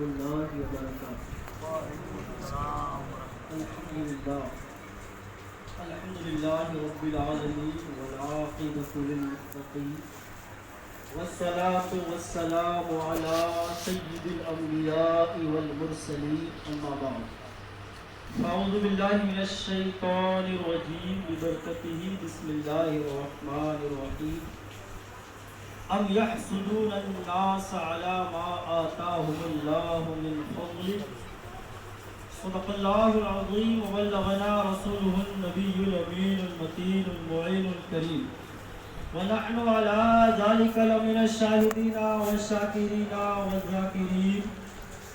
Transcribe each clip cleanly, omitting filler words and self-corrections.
الله وبركاته. الحمد لله رب العالمين والعاقبة للمتقين والصلاة والسلام على سيد الأنبياء والمرسلين أما بعد. أعوذ بالله من الشيطان الرجيم ببركته بسم الله الرحمن الرحيم. أم يحسدون الناس على ما آتاهم الله من فضله صدق الله العظيم وبلغنا رسوله النبي الأمين المتين المعين الكريم ونحن على ذلك لمن الشاهدين والشاكرين والذاكرين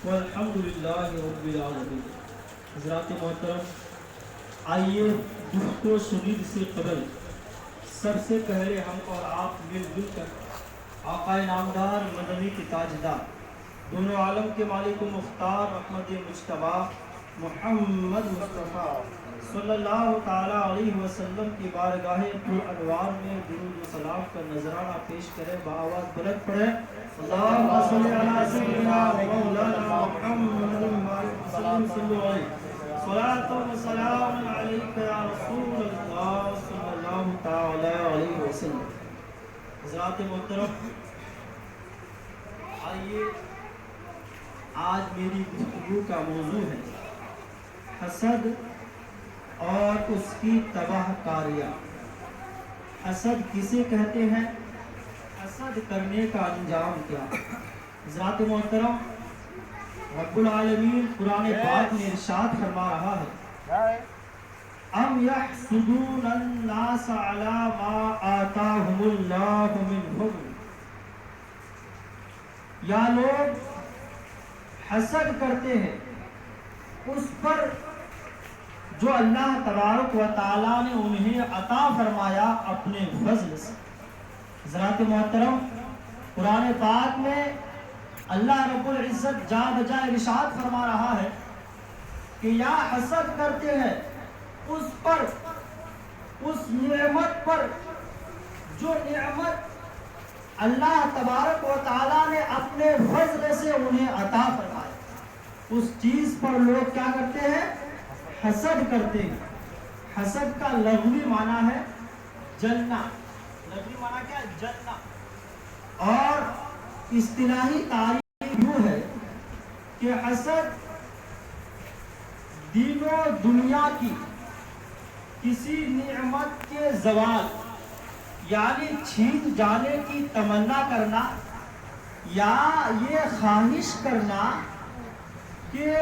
والحمد لله رب العالمين. حضرات محترم، آئیے دکھ و شنید سے قبل سب سے پہلے ہم اور آپ مل جل کر آقا نامدار مدنی کے تاجدار دونوں عالم کے مالک و مختار رحمت مجتبی محمد مصطفیٰ صلی اللہ تعالیٰ علیہ وسلم کی بارگاہ پر انوار میں درود و سلام کا نذرانہ پیش کریں. بآواز بلند پڑھیں اللہم صلی علی سیدنا و مولانا محمد صلی اللہ و سلام علیک یا رسول اللہ صلی اللہ تعالیٰ علیہ وسلم. حضرات محترم، آئیے آج میری گفتگو کا موضوع ہے حسد اور اس کی تباہ کاریاں. حسد کسے کہتے ہیں؟ حسد کرنے کا انجام کیا؟ حضرات محترم، رب العالمین قرآن پاک میں ارشاد فرما رہا ہے ام یحسدون الناس علی ما آتاہم اللہ من فضل. یا لوگ حسد کرتے ہیں اس پر جو اللہ تبارک و تعالیٰ نے انہیں عطا فرمایا اپنے فضل سے. حضرات محترم، قرآن پاک میں اللہ رب العزت جا بجا ارشاد فرما رہا ہے کہ یا حسد کرتے ہیں اس پر، اس نعمت پر جو نعمت اللہ تبارک و تعالیٰ نے اپنے فضل سے انہیں عطا فرمایا، اس چیز پر لوگ کیا کرتے ہیں؟ حسد کرتے ہیں. حسد کا لغوی معنی ہے جلنا. لغوی معنی کیا ہے؟ جلنا. اور اصطلاحی تعریف یوں ہے کہ حسد دین و دنیا کی کسی نعمت کے زوال یعنی چھین جانے کی تمنا کرنا، یا یہ خواہش کرنا کہ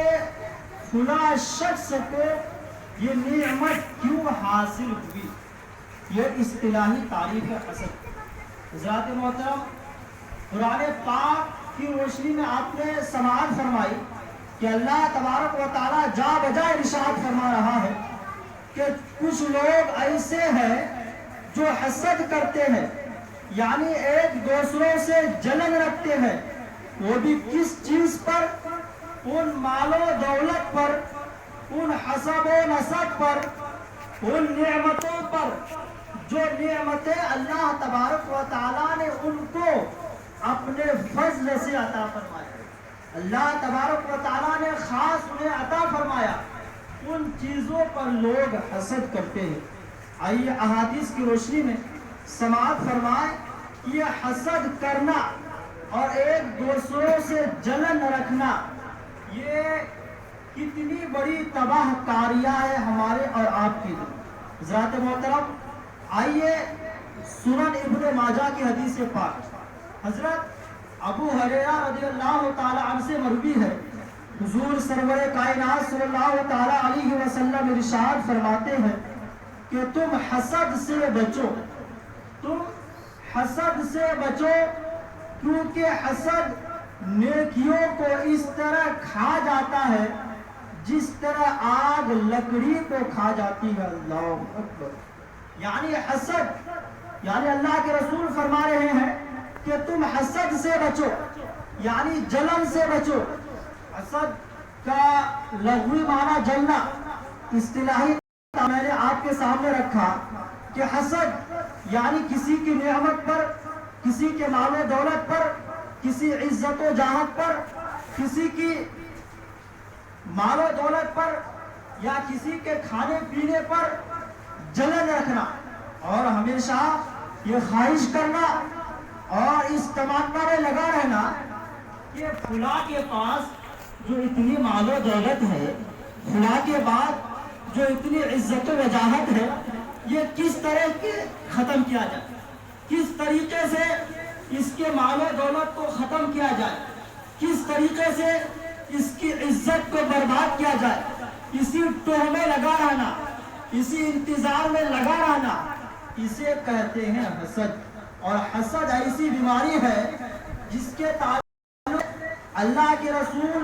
فلاں شخص کو یہ نعمت کیوں حاصل ہوئی. یہ اصطلاحی تعریف ہے حسد. حضرات محترم، قرآن پاک کی روشنی میں آپ نے سماعت فرمائی کہ اللہ تبارک و تعالیٰ جا بجا ارشاد فرما رہا ہے کہ کچھ لوگ ایسے ہیں جو حسد کرتے ہیں، یعنی ایک دوسروں سے جلن رکھتے ہیں. وہ بھی کس چیز پر؟ ان مال و دولت پر، ان حسب و نسب پر، ان نعمتوں پر جو نعمتیں اللہ تبارک و تعالیٰ نے ان کو اپنے فضل سے عطا فرمایا. اللہ تبارک و تعالیٰ نے خاص انہیں عطا فرمایا، ان چیزوں پر لوگ حسد کرتے ہیں. آئیے احادیث کی روشنی میں سماعت فرمائے کہ یہ حسد کرنا اور ایک دوسروں سے جلن رکھنا یہ کتنی بڑی تباہ کاریاں ہے ہمارے اور آپ کی. حضرات محترم، آئیے سنن ابن ماجہ کی حدیث پاک حضرت ابو ہریرہ رضی اللہ تعالی عنہ سے مروی ہے، حضور سرور کائنات صلی اللہ تعالی علیہ وسلم ارشاد فرماتے ہیں کہ تم حسد سے بچو، تم حسد سے بچو، کیونکہ حسد نیکیوں کو اس طرح کھا جاتا ہے جس طرح آگ لکڑی کو کھا جاتی ہے. اللہ اکبر. یعنی حسد، یعنی اللہ کے رسول فرما رہے ہیں کہ تم حسد سے بچو، یعنی جلن سے بچو. حسد کا لغوی معنی جلنا. اصطلاحی میں نے آپ کے سامنے رکھا کہ حسد یعنی کسی کی نعمت پر، کسی کے مال و دولت پر، کسی عزت و جاہت پر کسی کی مال و دولت پر یا کسی کے کھانے پینے پر جلن رکھنا اور ہمیشہ یہ خواہش کرنا اور اس تمنا میں لگا رہنا کہ فلاں کے پاس جو اتنی مال و دولت ہے، فلاں کے بعد جو اتنی عزت و وجاہت ہے، یہ کس طرح کے ختم کیا جائے، کس طریقے سے اس کے مال و دولت کو ختم کیا جائے، کس طریقے سے اس کی عزت کو برباد کیا جائے، اسی ٹوہ میں لگا رہنا، اسی انتظار میں لگا رہنا، اسے کہتے ہیں حسد۔ اور حسد ایسی بیماری ہے جس کے تعلق اللہ کے رسول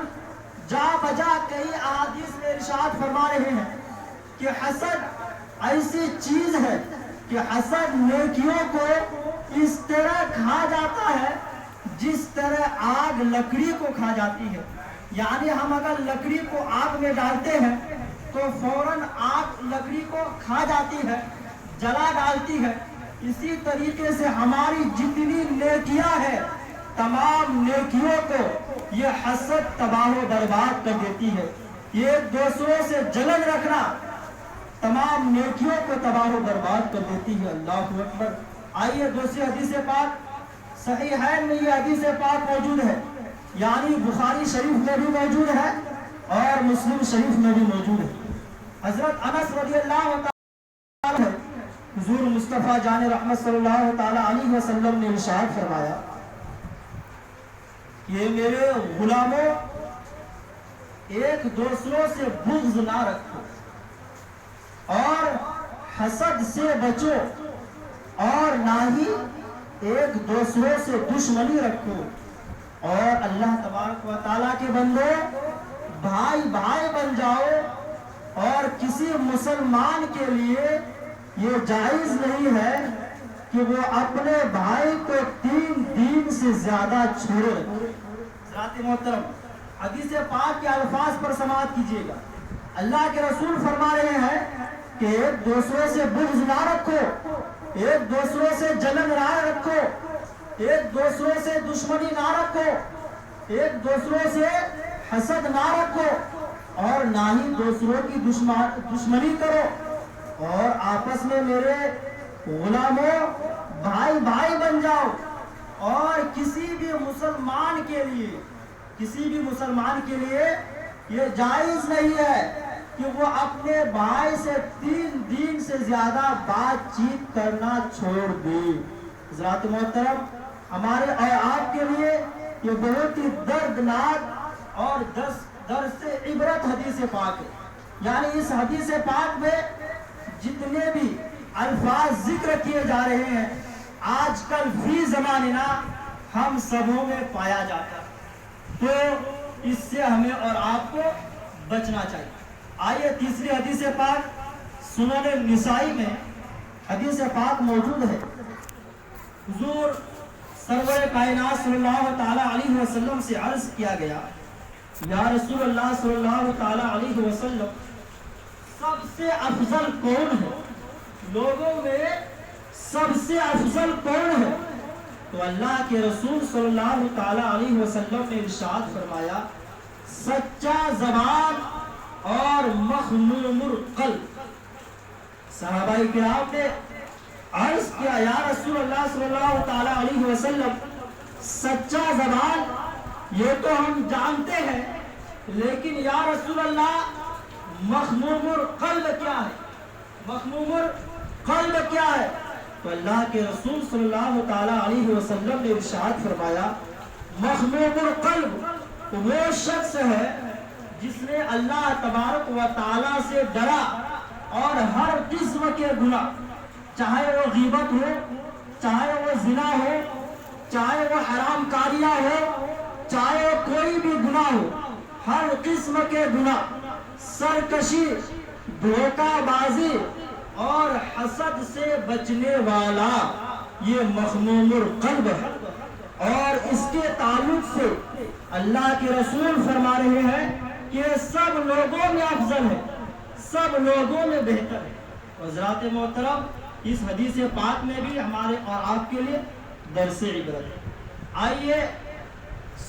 جا بجا کئی احادیث میں ارشاد فرما رہے ہیں کہ حسد ایسی چیز ہے کہ حسد نیکیوں کو اس طرح کھا جاتا ہے جس طرح آگ لکڑی کو کھا جاتی ہے۔ یعنی ہم اگر لکڑی کو آگ میں ڈالتے ہیں تو فوراً آگ لکڑی کو کھا جاتی ہے، جلا ڈالتی ہے۔ اسی طریقے سے ہماری جتنی نیکیاں ہیں، تمام نیکیوں کو یہ حسد تباہ و برباد کر دیتی ہے۔ یہ دوسروں سے جلن رکھنا تمام نیکیوں کو تباہ و برباد کر دیتی ہے۔ اللہ اکبر۔ آئیے دوسری حدیث پاک صحیحین میں یہ حدیث پاک موجود ہے، یعنی بخاری شریف میں بھی موجود ہے اور مسلم شریف میں بھی موجود ہے۔ حضرت انس رضی اللہ تعالی عنہ، حضور مصطفیٰ جان رحمت صلی اللہ تعالی علیہ وسلم نے ارشاد فرمایا کہ میرے غلاموں، ایک دوسروں سے بغض نہ رکھو اور حسد سے بچو اور نہ ہی ایک دوسروں سے دشمنی رکھو، اور اللہ تبارک و تعالیٰ کے بندو بھائی بھائی بن جاؤ، اور کسی مسلمان کے لیے یہ جائز نہیں ہے کہ وہ اپنے بھائی کو 3 دن سے زیادہ چھوڑے۔ حضرات محترم، حدیث پاک کے الفاظ پر سماعت کیجیے گا۔ اللہ کے رسول فرما رہے ہیں کہ ایک دوسروں سے بغض نہ رکھو، ایک دوسروں سے جلن نہ رکھو، ایک دوسروں سے دشمنی نہ رکھو، ایک دوسروں سے حسد نہ رکھو، اور نہ ہی دوسروں کی دشمنی کرو، اور آپس میں میرے غلاموں بھائی بھائی بن جاؤ۔ اور کسی بھی مسلمان کے لیے یہ جائز نہیں ہے کہ وہ اپنے بھائی سے 3 دن سے زیادہ بات چیت کرنا چھوڑ دے۔ حضرات محترم، ہمارے اور آپ کے لیے یہ بہت ہی دردناک اور درس عبرت حدیث پاک ہے۔ یعنی اس حدیث پاک میں جتنے بھی الفاظ ذکر کیے جا رہے ہیں، آج کل فی زماننا ہم سبوں میں پایا جاتا ہے، تو اس سے ہمیں اور آپ کو بچنا چاہیے۔ آئیے تیسری حدیث پاک سنن نسائی میں حدیث پاک موجود ہے۔ حضور سرور کائنات صلی اللہ تعالی علیہ وسلم سے عرض کیا گیا، یا رسول اللہ صلی اللہ تعالی علیہ وسلم، سب سے افضل کون ہے؟ لوگوں میں سب سے افضل کون ہے؟ تو اللہ کے رسول صلی اللہ تعالی علیہ وسلم نے ارشاد فرمایا، سچا زبان اور مخموم القلب۔ صحابہ کرام نے عرض کیا، یا رسول اللہ صلی اللہ تعالی علیہ وسلم، سچا زبان یہ تو ہم جانتے ہیں، لیکن یا رسول اللہ مخموم القلب کیا ہے؟ مخموم القلب کیا ہے؟ تو اللہ کے رسول صلی اللہ تعالی علیہ وسلم نے ارشاد فرمایا، مخموم القلب وہ شخص ہے جس نے اللہ تبارک و تعالی سے ڈرا اور ہر قسم کے گناہ، چاہے وہ غیبت ہو، چاہے وہ زنا ہو، چاہے وہ حرام کاریاں ہو، چاہے وہ کوئی بھی گناہ ہو، ہر قسم کے گناہ، سرکشی، دھوکہ بازی اور حسد سے بچنے والا، یہ مخموم القلب ہے۔ اور اس کے تعلق سے اللہ کے رسول فرما رہے ہیں کہ سب لوگوں میں افضل ہے، سب لوگوں میں بہتر ہے۔ حضرات محترم، اس حدیث پاک میں بھی ہمارے اور آپ کے لیے درس عبرت ہے۔ آئیے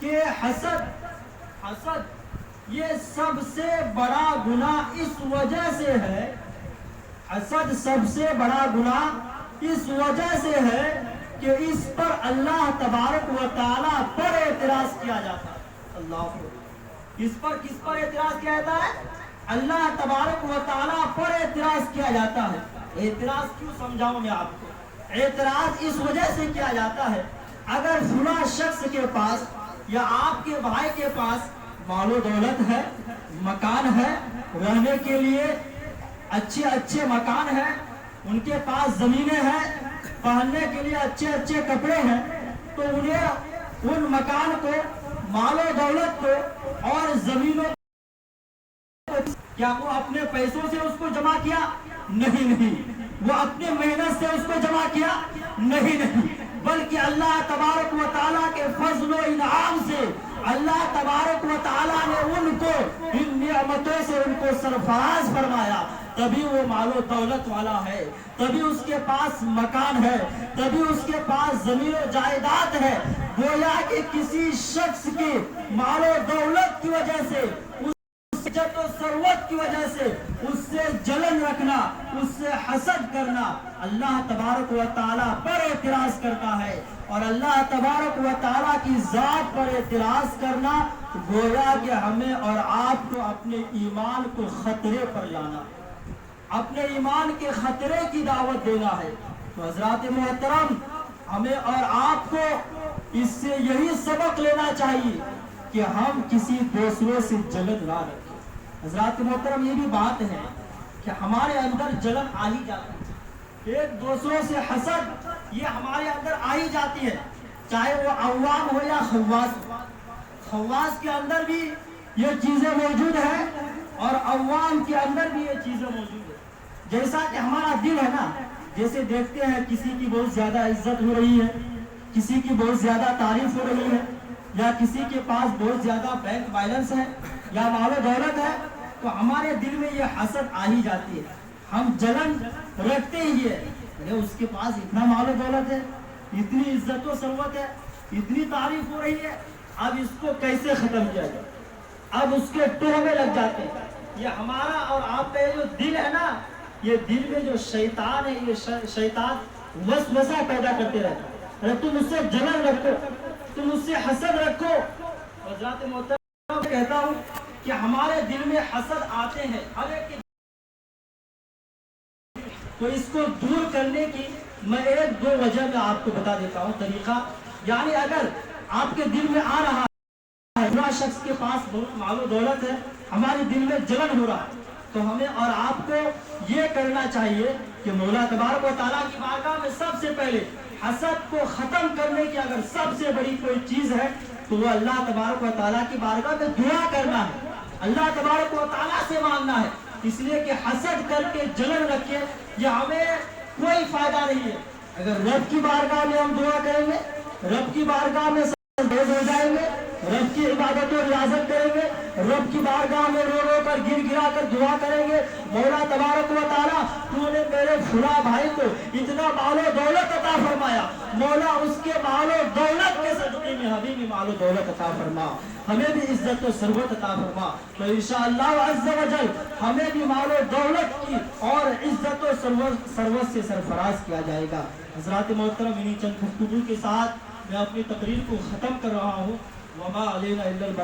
کہ حسد یہ سب سے بڑا گناہ اس وجہ سے ہے، حسد سب سے بڑا گناہ اس وجہ سے ہے کہ اس پر اللہ تبارک و تعالیٰ پر اعتراض کیا جاتا ہے۔ اللہ، اس پر کس پر اعتراض کیا جاتا ہے؟ اللہ تبارک و تعالیٰ پر اعتراض کیا جاتا ہے۔ اعتراض کیوں سمجھاؤں میں آپ کو؟ اعتراض اس وجہ سے کیا جاتا ہے، اگر فلاں شخص کے پاس یا آپ کے بھائی کے پاس مال و دولت ہے، مکان ہے، رہنے کے لیے اچھے اچھے مکان ہیں، ان کے پاس زمینیں ہیں، پہننے کے لیے اچھے اچھے کپڑے ہیں، تو انہیں ان مکان کو، مال و دولت کو اور زمینوں کو کیا وہ اپنے پیسوں سے اس کو جمع کیا؟ نہیں، وہ اپنے محنت سے اس کو جمع کیا؟ نہیں، بلکہ اللہ تبارک و تعالیٰ کے فضل و انعام سے اللہ تبارک و تعالیٰ نے ان کو ان نعمتوں سے ان کو سرفراز فرمایا، تبھی وہ مال و دولت والا ہے، تبھی اس کے پاس مکان ہے، تبھی اس کے پاس زمین و جائیداد ہے۔ گویا کہ کسی شخص کے مال و دولت کی وجہ سے، عزت و ثروت کی وجہ سے اس سے جلن رکھنا، اس سے حسد کرنا اللہ تبارک و تعالیٰ پر اعتراض کرتا ہے، اور اللہ تبارک و تعالیٰ کی ذات پر اعتراض کرنا گویا کہ ہمیں اور آپ کو اپنے ایمان کو خطرے پر لانا، اپنے ایمان کے خطرے کی دعوت دینا ہے۔ تو حضرات محترم، ہمیں اور آپ کو اس سے یہی سبق لینا چاہیے کہ ہم کسی دوسروں سے جلن نہ رکھیں۔ حضرات محترم، یہ بھی بات ہے کہ ہمارے اندر جلن آ ہی جاتی ہے، ایک دوسروں سے حسد یہ ہمارے اندر آ ہی جاتی ہے، چاہے وہ عوام ہو یا خواص ہو۔ خواص کے اندر بھی یہ چیزیں موجود ہیں اور عوام کے اندر بھی یہ چیزیں موجود ہیں۔ جیسا کہ ہمارا دل ہے نا، جیسے دیکھتے ہیں کسی کی بہت زیادہ عزت ہو رہی ہے، کسی کی بہت زیادہ تعریف ہو رہی ہے، یا کسی کے پاس بہت زیادہ بینک بیلنس ہے یا مال و دولت ہے، تو ہمارے دل میں یہ حسد آ ہی جاتی ہے، ہم جلن رکھتے ہی ہے، اس کے پاس اتنا مال و دولت ہے، اتنی عزت و ثروت ہے، اتنی تعریف ہو رہی ہے، اب اس کو کیسے ختم کیا جائے، اب اس کے ٹوہمے لگ جاتے ہیں۔ یہ ہمارا اور آپ کا جو دل ہے نا، یہ دل میں جو شیطان ہے، یہ شیطان وسوسہ پیدا کرتے رہتا ہے، ارے تم اس سے جلن رکھو، تم اس سے حسد رکھو۔ حضرات محترم، کہتا ہوں کہ ہمارے دل میں حسد آتے ہیں ہر ایک، تو اس کو دور کرنے کی میں ایک دو وجہ میں آپ کو بتا دیتا ہوں طریقہ۔ یعنی اگر آپ کے دل میں آ رہا ہے فلاں شخص کے پاس بہت مال و دولت ہے، ہمارے دل میں جلن ہو رہا ہے، تو ہمیں اور آپ کو یہ کرنا چاہیے کہ مولا تبارک و تعالیٰ کی بارگاہ میں سب سے پہلے حسد کو ختم کرنے کی اگر سب سے بڑی کوئی چیز ہے تو وہ اللہ تبارک و تعالیٰ کی بارگاہ میں دعا کرنا ہے، اللہ تبارک و تعالیٰ سے مانگنا ہے، اس لیے کہ حسد کر کے جلن رکھے یہ ہمیں کوئی فائدہ نہیں ہے۔ اگر رب کی بارگاہ میں ہم دعا کریں گے، رب کی بارگاہ میں سجدہ ہو جائیں گے، رب کی عبادت و ریاضت کریں گے، رب کی بارگاہ میں رو رو کر گر گرا کر دعا کریں گے، مولا تبارک و تعالیٰ تو نے میرے فلاں بھائی کو اتنا مال و دولت عطا فرمایا، مولا اس کے مال و دولت کے صدقے میں ہمیں بھی مال و دولت عطا فرما، ہمیں بھی عزت و ثروت عطا فرما، تو انشاءاللہ عز و جل ہمیں بھی مال و دولت کی اور عزت و ثروت سے سرفراز کیا جائے گا۔ حضرات محترم، انہی چند گفتگو کے ساتھ میں اپنی تقریر کو ختم کر رہا ہوں۔ وما علینا الا